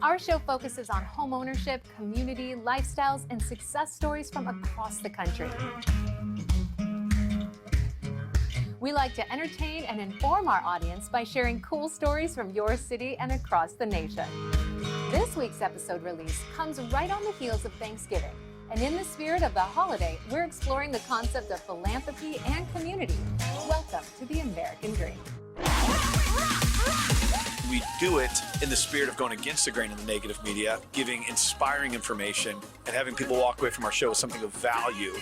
Our show focuses on home ownership, community, lifestyles, and success stories from across the country. We like to entertain and inform our audience by sharing cool stories from your city and across the nation. This week's episode release comes right on the heels of Thanksgiving. And in the spirit of the holiday, we're exploring the concept of philanthropy and community. Welcome to the American Dream. We do it in the spirit of going against the grain of the negative media, giving inspiring information, and having people walk away from our show with something of value.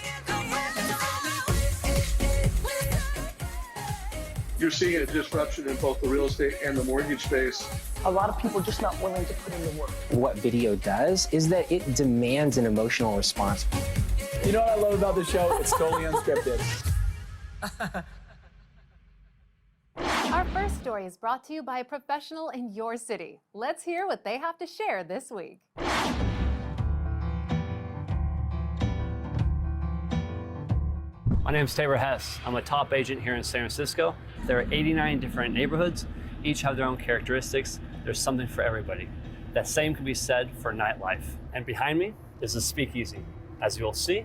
You're seeing a disruption in both the real estate and the mortgage space. A lot of people are just not willing to put in the work. What video does is that it demands an emotional response. You know what I love about the show? It's totally unscripted. Our first story is brought to you by a professional in your city. Let's hear what they have to share this week. My name is Tabre Hess. I'm a top agent here in San Francisco. There are 89 different neighborhoods. Each have their own characteristics. There's something for everybody. That same can be said for nightlife. And behind me is the Speakeasy. As you'll see,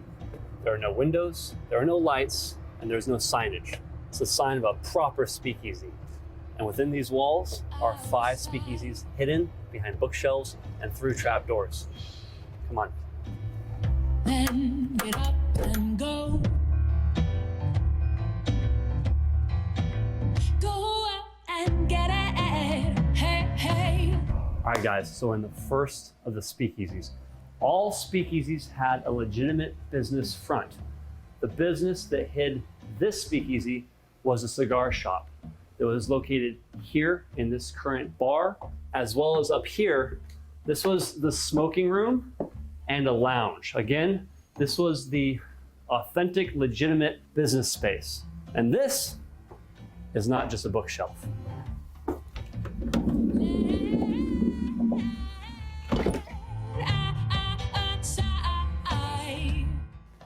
there are no windows, there are no lights, and there's no signage. It's a sign of a proper speakeasy. And within these walls are 5 speakeasies hidden behind bookshelves and through trapdoors. Come on. Then get up and go. Go out and get it. Hey, hey. All right, guys, so in the first of the speakeasies, all speakeasies had a legitimate business front. The business that hid this speakeasy was a cigar shop that was located here in this current bar, as well as up here. This was the smoking room and a lounge. Again, this was the authentic, legitimate business space. And this is not just a bookshelf.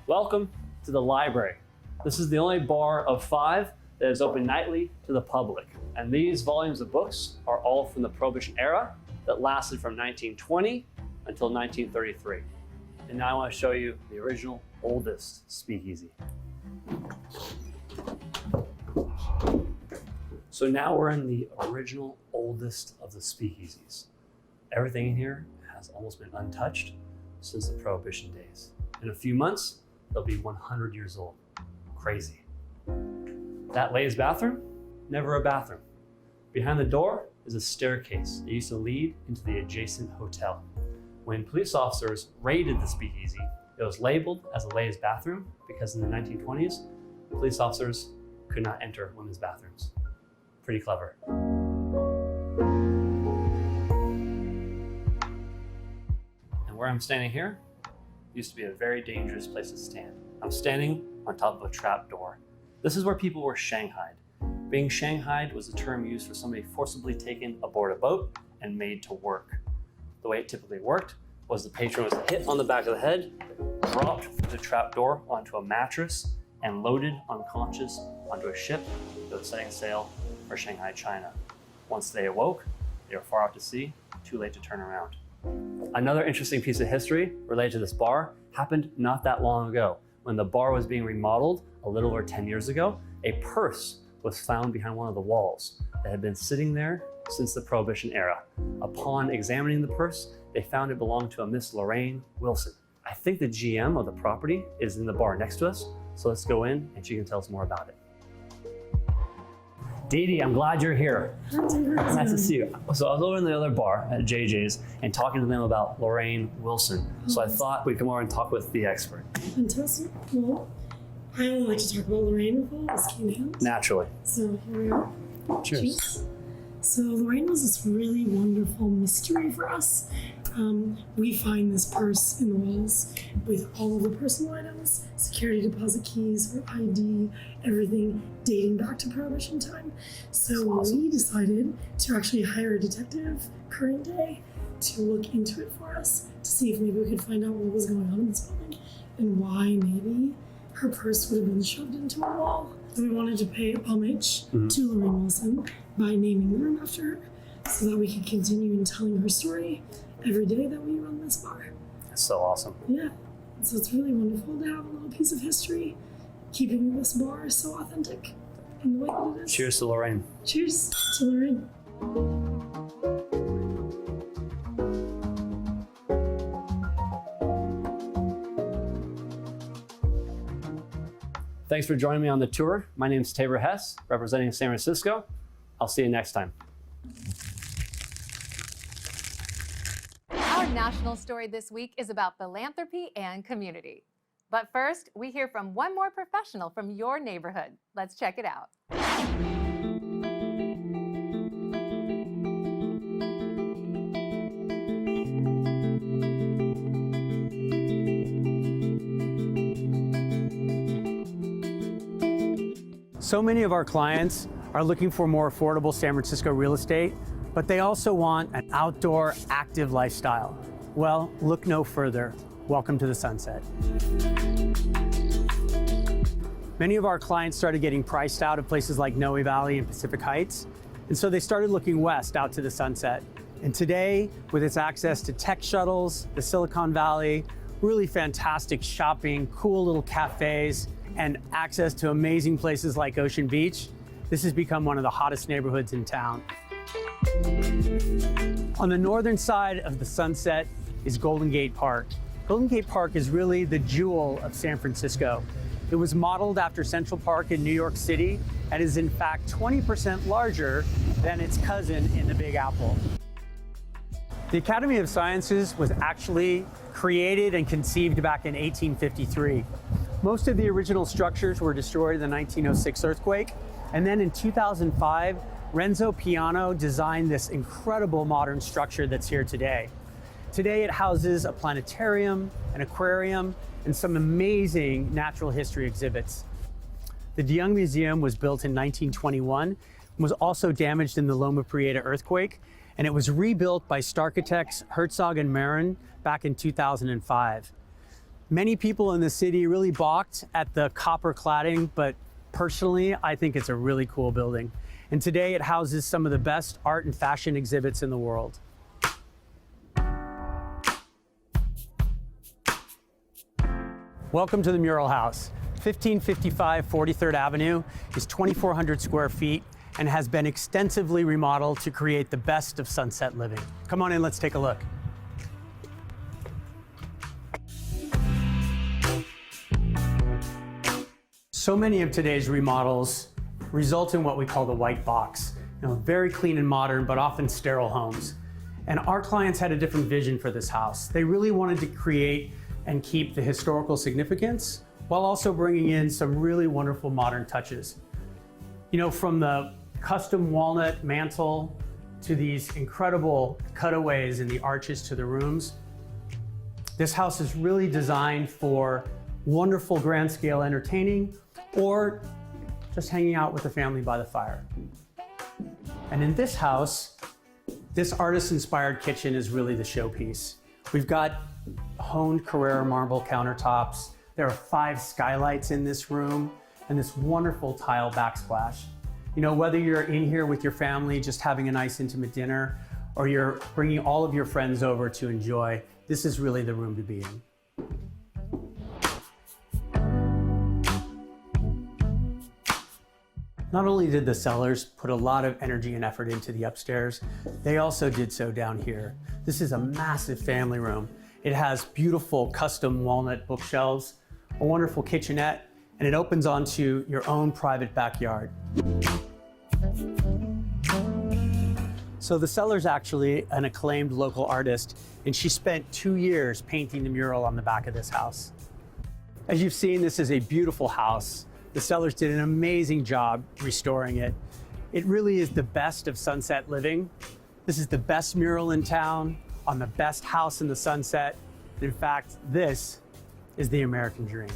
Welcome to the library. This is the only bar of 5 that is open nightly to the public. And these volumes of books are all from the Prohibition era that lasted from 1920 until 1933. And now I want to show you the original, oldest speakeasy. So now we're in the original, oldest of the speakeasies. Everything in here has almost been untouched since the Prohibition days. In a few months, they'll be 100 years old. Crazy. That ladies' bathroom, never a bathroom. Behind the door is a staircase that used to lead into the adjacent hotel. When police officers raided the speakeasy, it was labeled as a ladies' bathroom because in the 1920s, police officers could not enter women's bathrooms. Pretty clever. And where I'm standing here used to be a very dangerous place to stand. I'm standing on top of a trap door. This is where people were shanghaied. Being shanghaied was a term used for somebody forcibly taken aboard a boat and made to work. The way it typically worked was the patron was hit on the back of the head, dropped through the trap door onto a mattress, and loaded unconscious onto a ship that was setting sail for Shanghai, China. Once they awoke, they were far out to sea, too late to turn around. Another interesting piece of history related to this bar happened not that long ago. When the bar was being remodeled a little over 10 years ago, a purse was found behind one of the walls that had been sitting there since the Prohibition era. Upon examining the purse, they found it belonged to a Miss Lorraine Wilson. I think the GM of the property is in the bar next to us, so let's go in and she can tell us more about it. Dee Dee, I'm glad you're here. Nice to see you. So I was over in the other bar at JJ's and talking to them about Lorraine Wilson. So I thought we'd come over and talk with the expert. Fantastic. Well, I would like to talk about Lorraine with all this cane hands. Naturally. So here we are. Cheers. Cheers. So Lorraine was this really wonderful mystery for us. We find this purse in the walls with all of the personal items, security deposit keys, her ID, everything dating back to Prohibition time. So we decided to actually hire a detective, current day, to look into it for us, to see if maybe we could find out what was going on in this building and why maybe her purse would have been shoved into a wall. So we wanted to pay homage to Lorraine Wilson by naming the room after her so that we could continue in telling her story every day that we run this bar. That's so awesome. Yeah, so it's really wonderful to have a little piece of history, keeping this bar so authentic in the way that it is. Cheers to Lorraine. Cheers to Lorraine. Thanks for joining me on the tour. My name is Tabre Hess, representing San Francisco. I'll see you next time. Our national story this week is about philanthropy and community. But first, we hear from one more professional from your neighborhood. Let's check it out. So many of our clients are looking for more affordable San Francisco real estate, but they also want an outdoor, active lifestyle. Well, look no further. Welcome to the Sunset. Many of our clients started getting priced out of places like Noe Valley and Pacific Heights, and so they started looking west out to the Sunset. And today, with its access to tech shuttles, the Silicon Valley, really fantastic shopping, cool little cafes, and access to amazing places like Ocean Beach, this has become one of the hottest neighborhoods in town. On the northern side of the Sunset is Golden Gate Park. Golden Gate Park is really the jewel of San Francisco. It was modeled after Central Park in New York City and is in fact 20% larger than its cousin in the Big Apple. The Academy of Sciences was actually created and conceived back in 1853. Most of the original structures were destroyed in the 1906 earthquake, and then in 2005, Renzo Piano designed this incredible modern structure that's here today. Today it houses a planetarium, an aquarium, and some amazing natural history exhibits. The Deyoung Museum was built in 1921, and was also damaged in the Loma Prieta earthquake, and it was rebuilt by Starkitects Herzog and Marin back in 2005. Many people in the city really balked at the copper cladding, but personally, I think it's a really cool building. And today it houses some of the best art and fashion exhibits in the world. Welcome to the Mural House. 1555 43rd Avenue is 2,400 square feet and has been extensively remodeled to create the best of sunset living. Come on in, let's take a look. So many of today's remodels result in what we call the white box. Very clean and modern, but often sterile homes. And our clients had a different vision for this house. They really wanted to create and keep the historical significance while also bringing in some really wonderful modern touches. From the custom walnut mantle to these incredible cutaways in the arches to the rooms, this house is really designed for wonderful grand scale entertaining or just hanging out with the family by the fire. And in this house, this artist-inspired kitchen is really the showpiece. We've got honed Carrara marble countertops. There are 5 skylights in this room and this wonderful tile backsplash. Whether you're in here with your family, just having a nice intimate dinner, or you're bringing all of your friends over to enjoy, this is really the room to be in. Not only did the sellers put a lot of energy and effort into the upstairs, they also did so down here. This is a massive family room. It has beautiful custom walnut bookshelves, a wonderful kitchenette, and it opens onto your own private backyard. So the seller's actually an acclaimed local artist, and she spent 2 years painting the mural on the back of this house. As you've seen, this is a beautiful house. The sellers did an amazing job restoring it. It really is the best of sunset living. This is the best mural in town, on the best house in the Sunset. In fact, this is the American dream.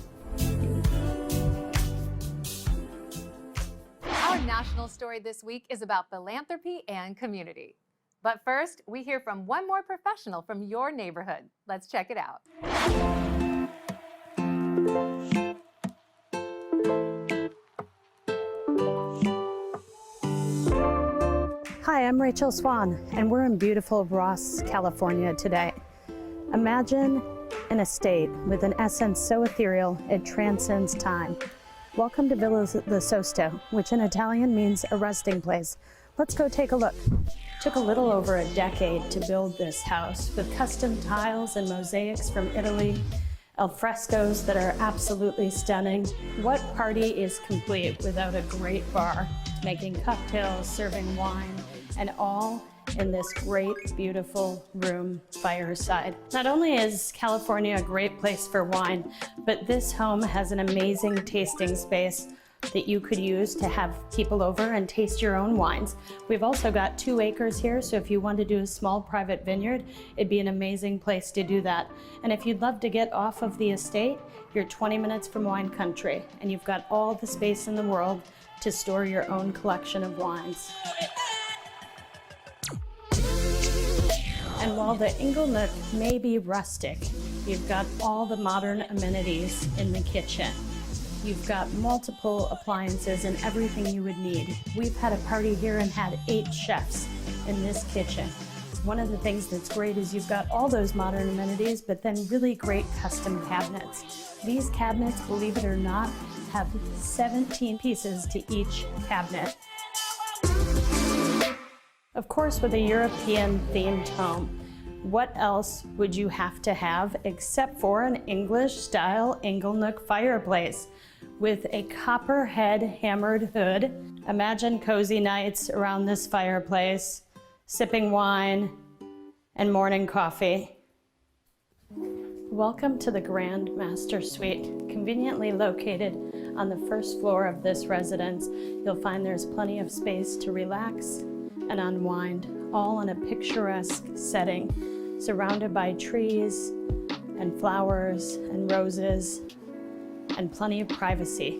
Our national story this week is about philanthropy and community. But first, we hear from one more professional from your neighborhood. Let's check it out. Hi, I'm Rachel Swann, and we're in beautiful Ross, California today. Imagine an estate with an essence so ethereal it transcends time. Welcome to Villa L'Sosto, which in Italian means a resting place. Let's go take a look. Took a little over a decade to build this house with custom tiles and mosaics from Italy, alfrescos that are absolutely stunning. What party is complete without a great bar, making cocktails, serving wine, and all in this great, beautiful room fireside. Not only is California a great place for wine, but this home has an amazing tasting space that you could use to have people over and taste your own wines. We've also got 2 acres here, so if you want to do a small private vineyard, it'd be an amazing place to do that. And if you'd love to get off of the estate, you're 20 minutes from wine country, and you've got all the space in the world to store your own collection of wines. And while the Inglenook may be rustic, you've got all the modern amenities in the kitchen. You've got multiple appliances and everything you would need. We've had a party here and had 8 chefs in this kitchen. One of the things that's great is you've got all those modern amenities, but then really great custom cabinets. These cabinets, believe it or not, have 17 pieces to each cabinet. Of course, with a European-themed home, what else would you have to have except for an English-style Inglenook fireplace with a copperhead hammered hood? Imagine cozy nights around this fireplace, sipping wine and morning coffee. Welcome to the Grand Master Suite, conveniently located on the first floor of this residence. You'll find there's plenty of space to relax and unwind, all in a picturesque setting, surrounded by trees and flowers and roses and plenty of privacy.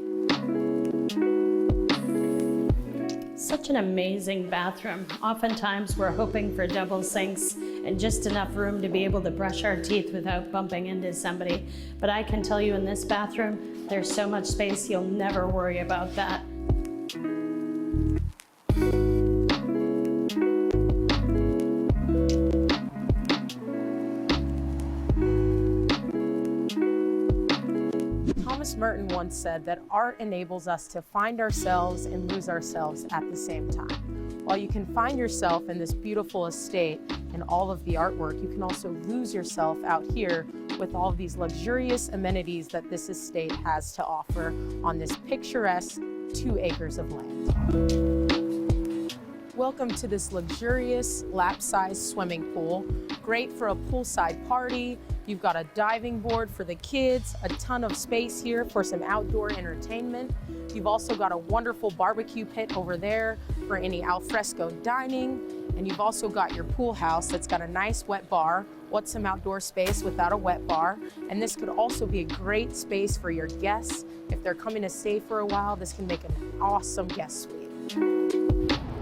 Such an amazing bathroom. Oftentimes we're hoping for double sinks and just enough room to be able to brush our teeth without bumping into somebody. But I can tell you in this bathroom, there's so much space you'll never worry about that. Merton once said that art enables us to find ourselves and lose ourselves at the same time. While you can find yourself in this beautiful estate and all of the artwork, you can also lose yourself out here with all of these luxurious amenities that this estate has to offer on this picturesque 2 acres of land. Welcome to this luxurious lap-sized swimming pool. Great for a poolside party. You've got a diving board for the kids, a ton of space here for some outdoor entertainment. You've also got a wonderful barbecue pit over there for any alfresco dining. And you've also got your pool house that's got a nice wet bar. What's some outdoor space without a wet bar? And this could also be a great space for your guests. If they're coming to stay for a while, this can make an awesome guest suite.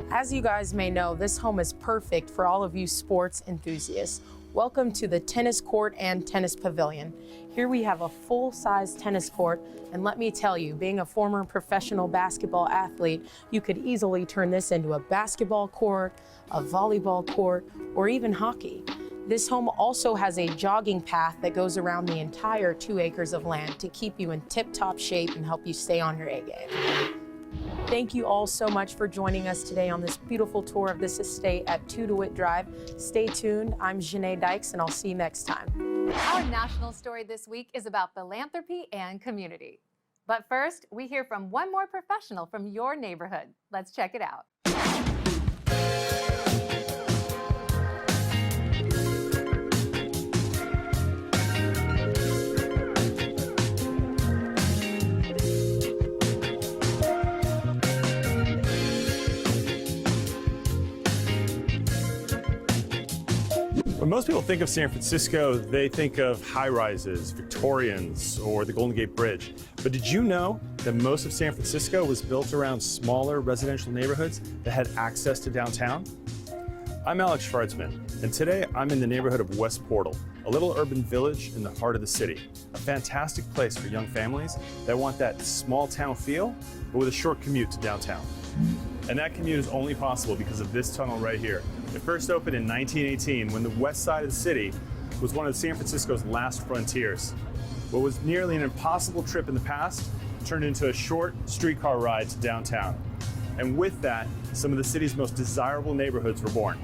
As you guys may know, this home is perfect for all of you sports enthusiasts. Welcome to the tennis court and tennis pavilion. Here we have a full-size tennis court, and let me tell you, being a former professional basketball athlete, you could easily turn this into a basketball court, a volleyball court, or even hockey. This home also has a jogging path that goes around the entire 2 acres of land to keep you in tip-top shape and help you stay on your A game. Thank you all so much for joining us today on this beautiful tour of this estate at 2 DeWitt Drive. Stay tuned. I'm Janae Dykes, and I'll see you next time. Our national story this week is about philanthropy and community. But first, we hear from one more professional from your neighborhood. Let's check it out. When most people think of San Francisco, they think of high-rises, Victorians, or the Golden Gate Bridge. But did you know that most of San Francisco was built around smaller residential neighborhoods that had access to downtown? I'm Alex Shvartsman, and today I'm in the neighborhood of West Portal, a little urban village in the heart of the city. A fantastic place for young families that want that small town feel, but with a short commute to downtown. And that commute is only possible because of this tunnel right here. It first opened in 1918 when the west side of the city was one of San Francisco's last frontiers. What was nearly an impossible trip in the past turned into a short streetcar ride to downtown. And with that, some of the city's most desirable neighborhoods were born.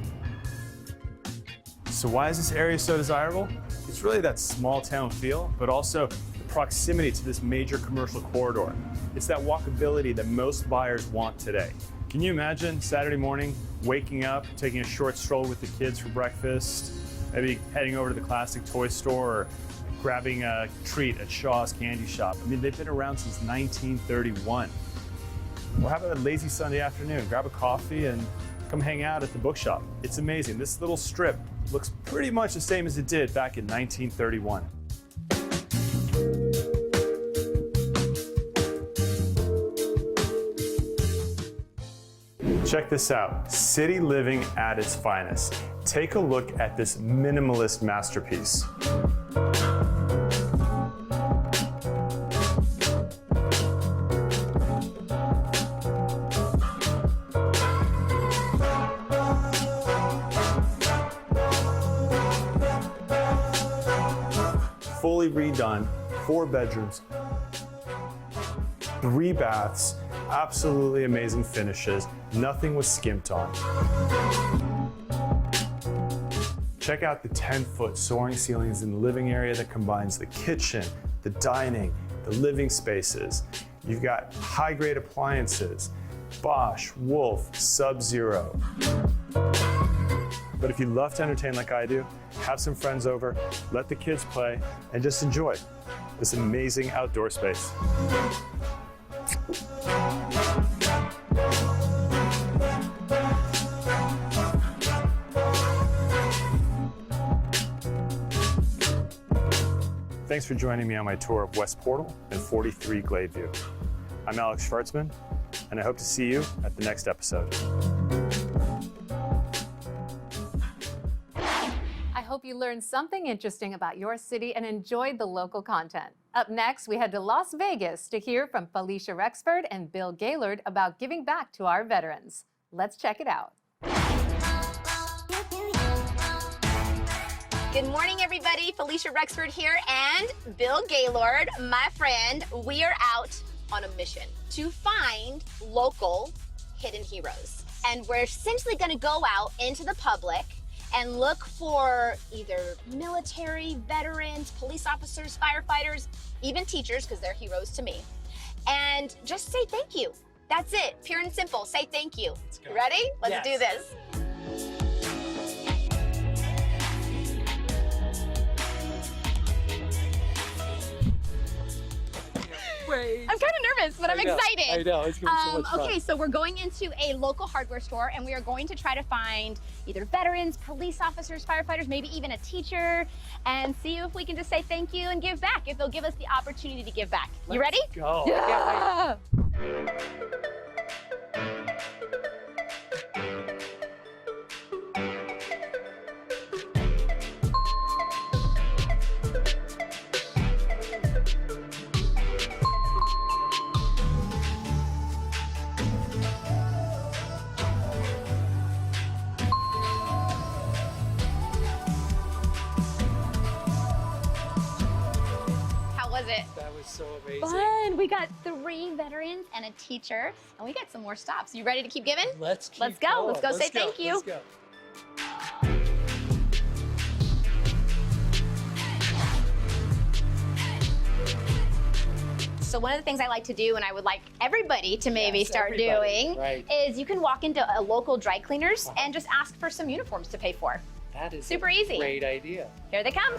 So why is this area so desirable? It's really that small town feel, but also the proximity to this major commercial corridor. It's that walkability that most buyers want today. Can you imagine Saturday morning, waking up, taking a short stroll with the kids for breakfast, maybe heading over to the classic toy store or grabbing a treat at Shaw's Candy Shop? I mean, they've been around since 1931. Or how about a lazy Sunday afternoon? Grab a coffee and come hang out at the bookshop. It's amazing. This little strip looks pretty much the same as it did back in 1931. Check this out, city living at its finest. Take a look at this minimalist masterpiece. Fully redone, 4 bedrooms, 3 baths, absolutely amazing finishes. Nothing was skimped on. Check out the 10-foot soaring ceilings in the living area that combines the kitchen, the dining, the living spaces. You've got high-grade appliances, Bosch, Wolf, Sub-Zero. But if you love to entertain like I do, have some friends over, let the kids play, and just enjoy this amazing outdoor space. Thanks for joining me on my tour of West Portal and 43 Gladeview. I'm Alex Shvartsman, and I hope to see you at the next episode. I hope you learned something interesting about your city and enjoyed the local content. Up next, we head to Las Vegas to hear from Felicia Rexford and Bill Gaylord about giving back to our veterans. Let's check it out. Good morning, everybody. Felicia Rexford here and Bill Gaylord, my friend. We are out on a mission to find local hidden heroes. And we're essentially going to go out into the public and look for either military, veterans, police officers, firefighters, even teachers, because they're heroes to me, and just say thank you. That's it, pure and simple. Say thank you. You ready? Let's do this. I'm kind of nervous, but I'm excited. I know, it's going to be so much fun. Okay, so we're going into a local hardware store, and we are going to try to find either veterans, police officers, firefighters, maybe even a teacher, and see if we can just say thank you and give back, if they'll give us the opportunity to give back. You ready? Let's go. Yeah. That was so amazing. Fun. We got 3 veterans and a teacher, and we got some more stops. You ready to keep giving? Let's go. Let's go say thank you. Let's go. So one of the things I like to do, and I would like everybody to maybe start doing, is you can walk into a local dry cleaners and just ask for some uniforms to pay for. That is super easy. Great idea. Here they come.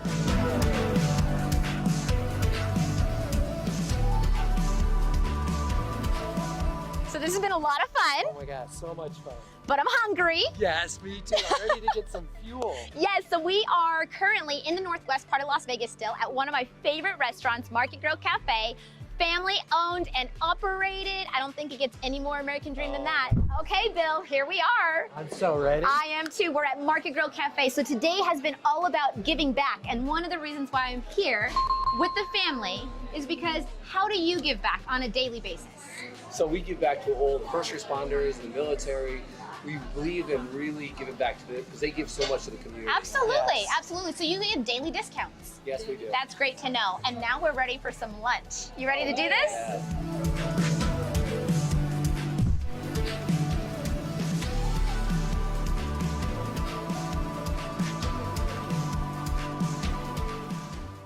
So this has been a lot of fun. Oh my God, so much fun. But I'm hungry. Yes, me too. I'm ready to get some fuel. Yes, so we are currently in the northwest part of Las Vegas still at one of my favorite restaurants, Market Grill Cafe. family owned and operated. I don't think it gets any more American dream than that. Okay, Bill, here we are. I'm so ready. I am too. We're at Market Grill Cafe. So today has been all about giving back. And one of the reasons why I'm here with the family is because how do you give back on a daily basis? So we give back to all the first responders, the military. We believe in really giving back to them because they give so much to the community. Absolutely, Yes. absolutely. So you get daily discounts. Yes, we do. That's great to know. And now we're ready for some lunch. You ready to do this?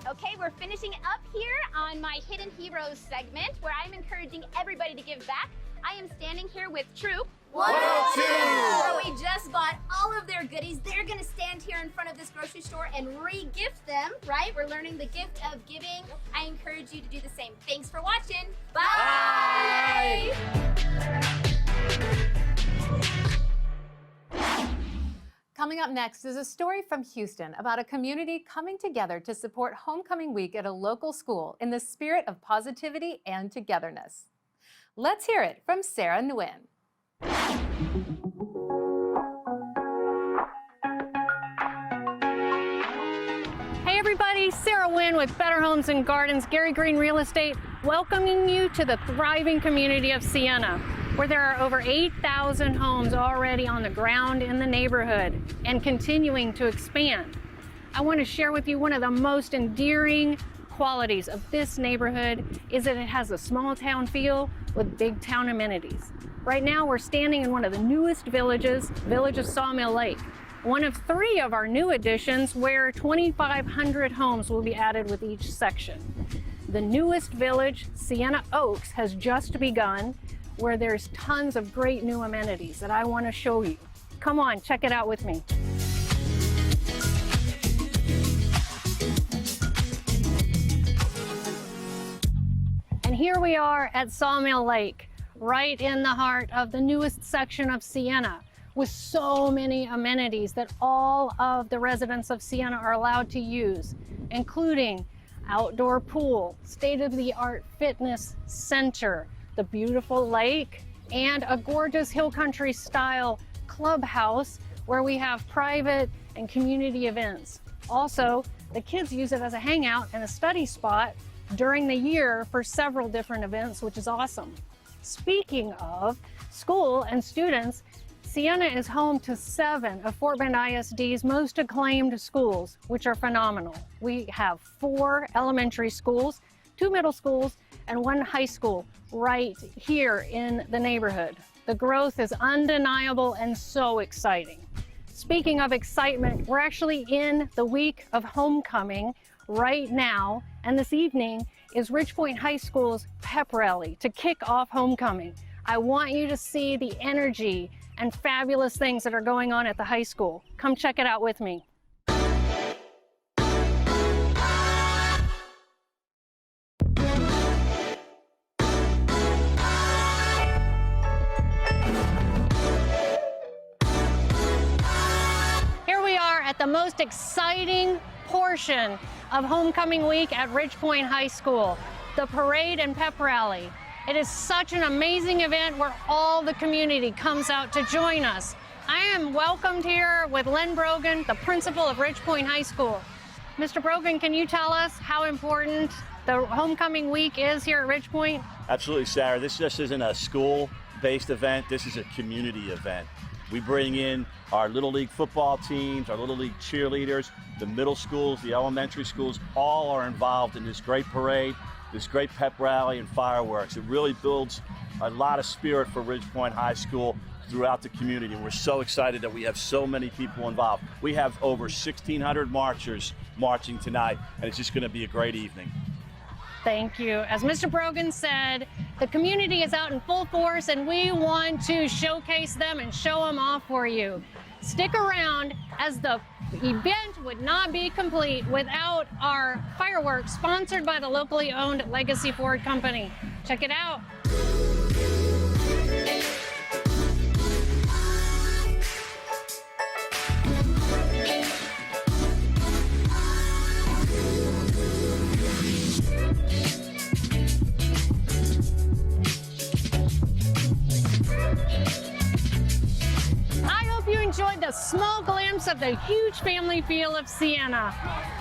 Okay, we're finishing up here on my Hidden Heroes segment where I'm encouraging everybody to give back. I am standing here with Troop 102, where we just bought all of their goodies. They're gonna stand here in front of this grocery store and re-gift them, right? We're learning the gift of giving. I encourage you to do the same. Thanks for watching. Bye! Coming up next is a story from Houston about a community coming together to support Homecoming Week at a local school in the spirit of positivity and togetherness. Let's hear it from Sarah Nguyen. Hey everybody, Sarah Nguyen with Better Homes and Gardens, Gary Green Real Estate, welcoming you to the thriving community of Sienna, where there are over 8,000 homes already on the ground in the neighborhood and continuing to expand. I want to share with you one of the most endearing qualities of this neighborhood is that it has a small town feel with big town amenities. Right now we're standing in one of the newest villages, village of Sawmill Lake, one of 3 of our new additions where 2,500 homes will be added with each section. The newest village, Sienna Oaks, has just begun, where there's tons of great new amenities that I want to show you. Come on, check it out with me. And here we are at Sawmill Lake, right in the heart of the newest section of Sienna, with so many amenities that all of the residents of Sienna are allowed to use, including outdoor pool, state-of-the-art fitness center, the beautiful lake, and a gorgeous hill country style clubhouse where we have private and community events. Also, the kids use it as a hangout and a study spot during the year for several different events, which is awesome. Speaking of school and students, Sienna is home to 7 of Fort Bend ISD's most acclaimed schools, which are phenomenal. We have 4 elementary schools, 2 middle schools, and 1 high school right here in the neighborhood. The growth is undeniable and so exciting. Speaking of excitement, we're actually in the week of homecoming right now, and this evening is Ridgepoint High School's pep rally to kick off homecoming. I want you to see the energy and fabulous things that are going on at the high school. Come check it out with me. Here we are at the most exciting portion of homecoming week at Ridgepoint High School, the parade and pep rally. It is such an amazing event where all the community comes out to join us. I am welcomed here with Len Brogan, the principal of Ridgepoint High School. Mr. Brogan, can you tell us how important the homecoming week is here at Ridgepoint? Absolutely, Sarah. This just isn't a school-based event. This is a community event. We bring in our Little League football teams, our Little League cheerleaders, the middle schools, the elementary schools, all are involved in this great parade, this great pep rally and fireworks. It really builds a lot of spirit for Ridgepoint High School throughout the community. We're so excited that we have so many people involved. We have over 1,600 marchers marching tonight, and it's just going to be a great evening. Thank you. As Mr. Brogan said, the community is out in full force and we want to showcase them and show them off for you. Stick around, as the event would not be complete without our fireworks sponsored by the locally owned Legacy Ford Company. Check it out. enjoy the small glimpse of the huge family feel of Siena.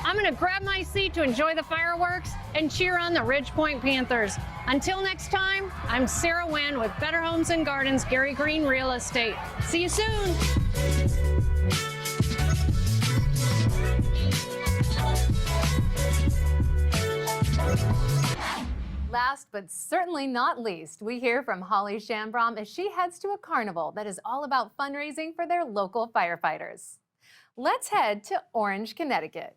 I'm gonna grab my seat to enjoy the fireworks and cheer on the Ridgepoint Panthers. Until next time, I'm Sarah Wynn with Better Homes and Gardens, Gary Green Real Estate. See you soon. Last but certainly not least, we hear from Holly Shambrom as she heads to a carnival that is all about fundraising for their local firefighters. Let's head to Orange, Connecticut.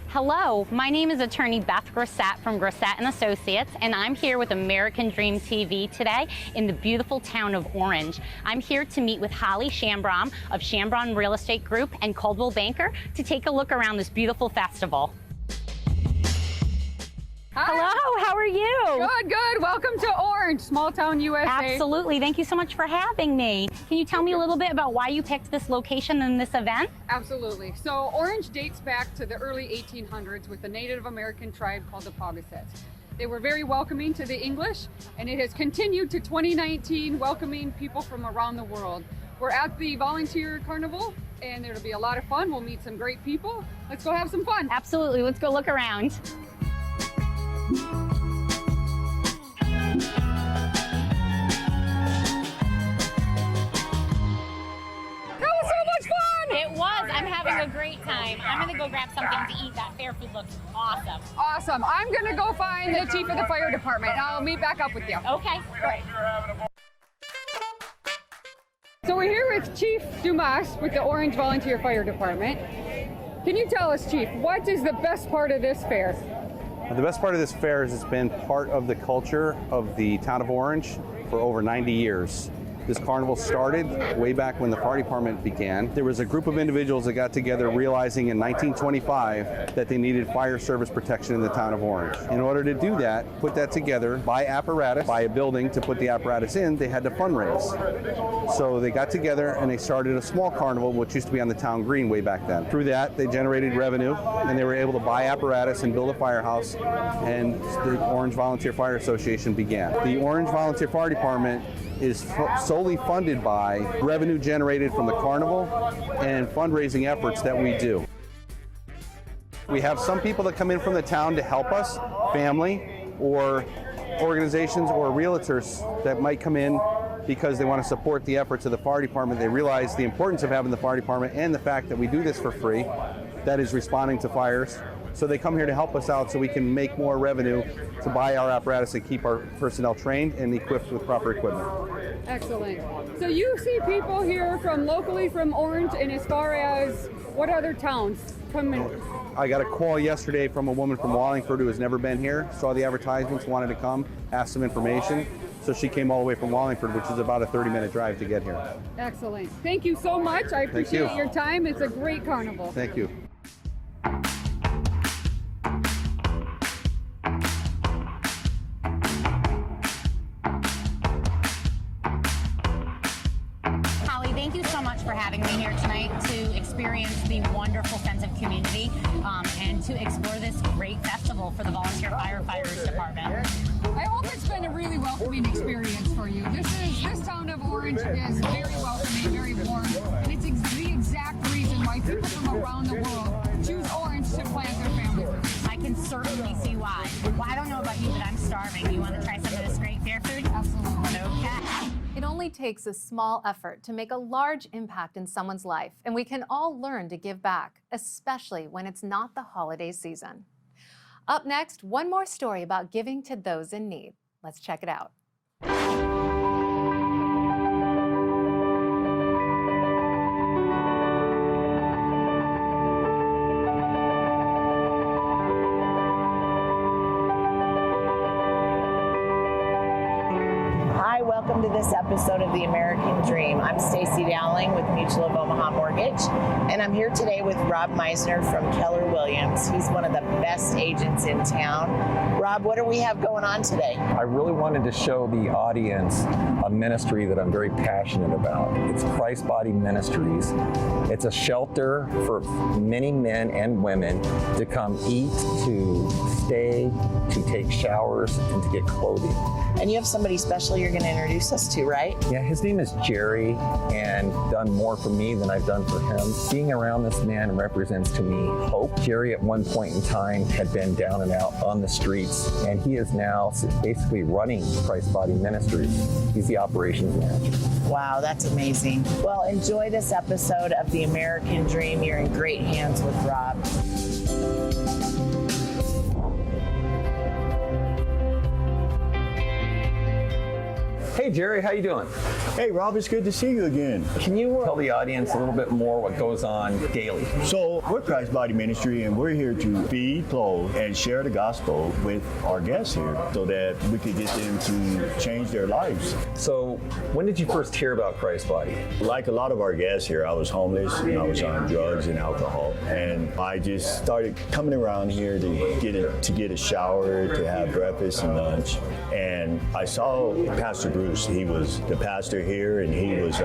Hello, my name is attorney Beth Grissett from Grissett & Associates, and I'm here with American Dream TV today in the beautiful town of Orange. I'm here to meet with Holly Shambrom of Shambrom Real Estate Group and Coldwell Banker to take a look around this beautiful festival. Hi. Hello, how are you? Good, good. Welcome to Orange, small town USA. Absolutely. Thank you so much for having me. Can you tell me a little bit about why you picked this location and this event? Absolutely. So Orange dates back to the early 1800s with a Native American tribe called the Pawgasets. They were very welcoming to the English, and it has continued to 2019, welcoming people from around the world. We're at the Volunteer Carnival, and it'll be a lot of fun. We'll meet some great people. Let's go have some fun. Absolutely. Let's go look around. It was. I'm having a great time. I'm gonna go grab something to eat. That fair food looks awesome. Awesome. I'm gonna go find the chief of the fire department. I'll meet back up with you. Okay, great. So we're here with Chief Dumas with the Orange Volunteer Fire Department. Can you tell us, Chief, what is the best part of this fair? The best part of this fair is it's been part of the culture of the town of Orange for over 90 years. This carnival started way back when the fire department began. There was a group of individuals that got together realizing in 1925 that they needed fire service protection in the town of Orange. In order to do that, put that together, buy apparatus, buy a building to put the apparatus in, they had to fundraise. So they got together and they started a small carnival, which used to be on the town green way back then. Through that, they generated revenue and they were able to buy apparatus and build a firehouse, and the Orange Volunteer Fire Association began. The Orange Volunteer Fire Department is solely funded by revenue generated from the carnival and fundraising efforts that we do. We have some people that come in from the town to help us, family or organizations or realtors that might come in because they want to support the efforts of the fire department. They realize the importance of having the fire department and the fact that we do this for free, that is responding to fires. So they come here to help us out so we can make more revenue to buy our apparatus and keep our personnel trained and equipped with proper equipment. Excellent. So you see people here from locally from Orange, and as far as what other towns come in? I got a call yesterday from a woman from Wallingford who has never been here, saw the advertisements, wanted to come, asked some information. So she came all the way from Wallingford, which is about a 30-minute drive to get here. Excellent. Thank you so much. I appreciate your time. It's a great carnival. Thank you. Thank you so much for having me here tonight to experience the wonderful sense of community and to explore this great festival for the Volunteer Firefighters Department. I hope it's been a really welcoming experience for you. This town of Orange is very welcoming, very warm, and it's the exact reason why people from around the world choose Orange to plant their families. I can certainly see why. Well, I don't know about you, but I'm starving. Do you want to try some of this great fair food? Absolutely. Okay. It only takes a small effort to make a large impact in someone's life, and we can all learn to give back, especially when it's not the holiday season. Up next, one more story about giving to those in need. Let's check it out. Hi, welcome to this episode of The American Dream. I'm Stacy Dowling with Mutual of Omaha Mortgage, and I'm here today with Rob Meisner from Keller Williams. He's one of the best agents in town. Rob, what do we have going on today? I really wanted to show the audience a ministry that I'm very passionate about. It's Christ Body Ministries. It's a shelter for many men and women to come eat, to stay, to take showers, and to get clothing. And you have somebody special you're going to introduce us to, right? Yeah, his name is Jerry, and done more for me than I've done for him. Being around this man represents to me hope. Jerry at one point in time had been down and out on the streets, and he is now basically running Christ Body Ministries. He's the operations manager. Wow, that's amazing. Well, enjoy this episode of The American Dream. You're in great hands with Rob. Hey Jerry, how you doing? Hey Rob, it's good to see you again. Can you tell the audience a little bit more what goes on daily? So we're Christ Body Ministry, and we're here to feed, clothe, and share the gospel with our guests here so that we could get them to change their lives. So when did you first hear about Christ Body? Like a lot of our guests here, I was homeless and I was on drugs and alcohol, and I just started coming around here to get a shower, to have breakfast and lunch. And I saw Pastor Bruce. He was the pastor here, and he was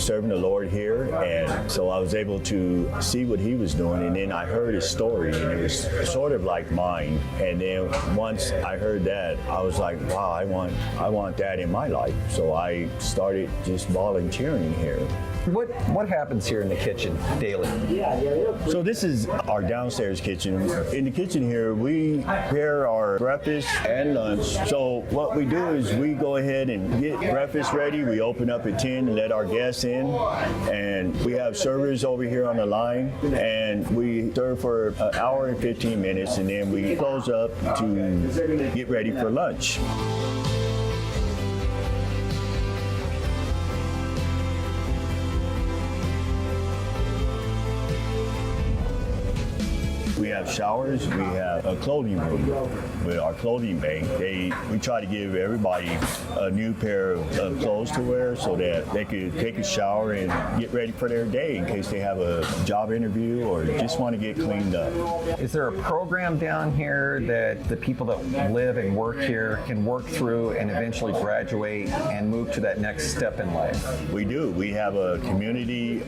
serving the Lord here, and so I was able to see what he was doing. And then I heard his story, and it was sort of like mine. And then once I heard that, I was like, wow, I want that in my life. So I started just volunteering here. What happens here in the kitchen daily? So this is our downstairs kitchen. In the kitchen here, we prepare our breakfast and lunch. So what we do is we go ahead and get breakfast ready. We open up at 10 and let our guests in. And we have servers over here on the line. And we serve for an hour and 15 minutes. And then we close up to get ready for lunch. We have showers, we have a clothing room with our clothing bank. We try to give everybody a new pair of clothes to wear so that they could take a shower and get ready for their day in case they have a job interview or just want to get cleaned up. Is there a program down here that the people that live and work here can work through and eventually graduate and move to that next step in life? We do. We have a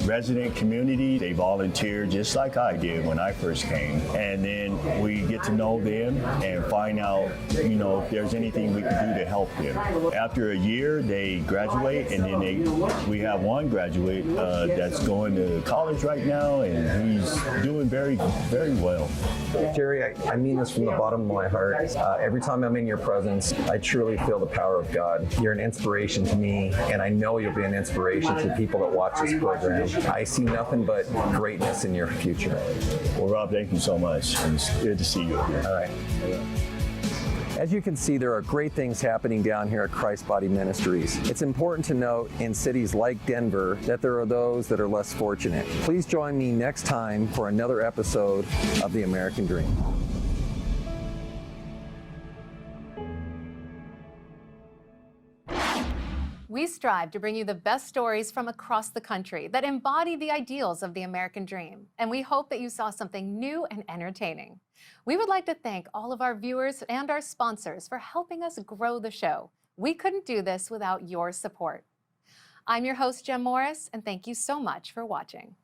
resident community. They volunteer just like I did when I first came. And then we get to know them and find out, if there's anything we can do to help them. After a year, they graduate, and then we have one graduate that's going to college right now, and he's doing very, very well. Jerry, I mean this from the bottom of my heart. Every time I'm in your presence, I truly feel the power of God. You're an inspiration to me, and I know you'll be an inspiration to the people that watch this program. I see nothing but greatness in your future. Well, Rob, thank you so much. It's good to see you. All right. As you can see, there are great things happening down here at Christ Body Ministries. It's important to note in cities like Denver that there are those that are less fortunate. Please join me next time for another episode of The American Dream. We strive to bring you the best stories from across the country that embody the ideals of the American dream, and we hope that you saw something new and entertaining. We would like to thank all of our viewers and our sponsors for helping us grow the show. We couldn't do this without your support. I'm your host, Jem Morris, and thank you so much for watching.